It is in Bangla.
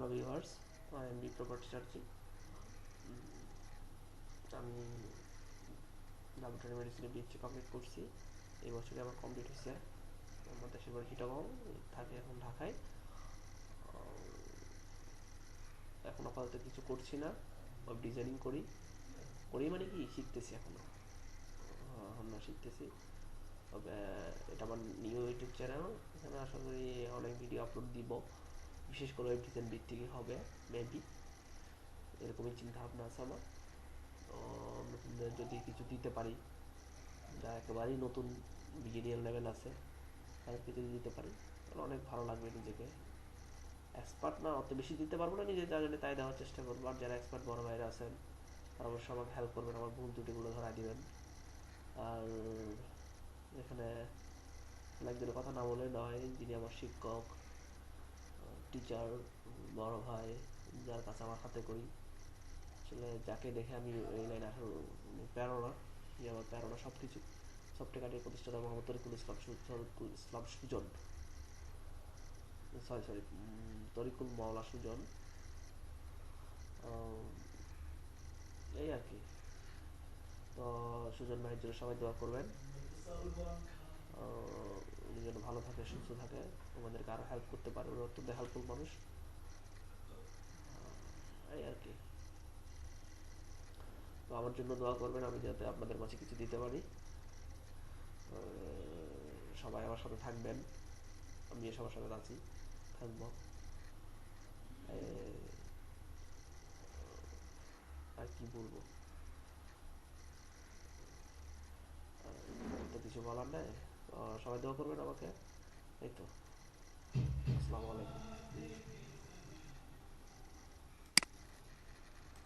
Hello viewers, I am property searching. আমি ল্যাবরেটরি মেডিসিনে বিএসসি কমপ্লিট করছি। এই বছরে আমার কমপ্লিট হয়েছে। আমার দেশের বাড়ি চিটাগং, থাকে এখন ঢাকায়। এখন আপাতত কিছু করছি না, ওয়েব ডিজাইনিং করি করি মানে কি শিখতেছি এখনও। আমরা শিখতেছি। তবে এটা আমার নিউ ইউটিউব চ্যানেল, এখানে আশা করি অনেক ভিডিও আপলোড দিব, বিশেষ করে ওয়েব ডিজাইন ভিত্তিকই হবে মেবি, এরকমই চিন্তা ভাবনা আছে আমার। তো নতুনদের যদি কিছু দিতে পারি, যা একেবারেই নতুন বিগিনিয়ার লেভেল আছে, তাদেরকে যদি দিতে পারি তাহলে অনেক ভালো লাগবে। নিজেকে এক্সপার্ট না অত বেশি দিতে পারবো না, নিজে যা জানি তাই দেওয়ার চেষ্টা করবো। আর যারা এক্সপার্ট বড় ভাইরা আছেন তারা অবশ্যই আমাকে হেল্প করবেন, আমার ভুল ত্রুটিগুলো ধরাই দিবেন। আর এখানে একজনের কথা না বলে নয়, যিনি আমার শিক্ষক, টিচার, বড় ভাই, যার কাছে আমার হাতে করি, আসলে যাকে দেখে আমি এই লাইনে আসার প্রেরণা, যে আমার প্রেরণা সব কিছু, সফটওয়্যার প্রতিষ্ঠাতা মোহাম্মদ তরিকুল ইসলাম সুজন, সরি তরিকুল মাওলা সুজন। এই আর কি। তো সুজন ভাইয়ের জন্য সবাই দোয়া করবেন, উনি যেন ভালো থাকে, সুস্থ থাকে, আমাদেরকে আরও হেল্প করতে পারে। উনি অত্যন্ত হেল্পফুল মানুষ। এই আর কি। তো আমার জন্য দোয়া করবেন, আমি যাতে আপনাদের মাঝে কিছু দিতে পারি। সবাই আমার সাথে থাকবেন, আমি সবার সাথে আছি, থাকবো। আর কি বলবো, তো কিছু বলার নেই। সবাই দোয়া করবেন আমাকে। এই তো, আসসালামু আলাইকুম।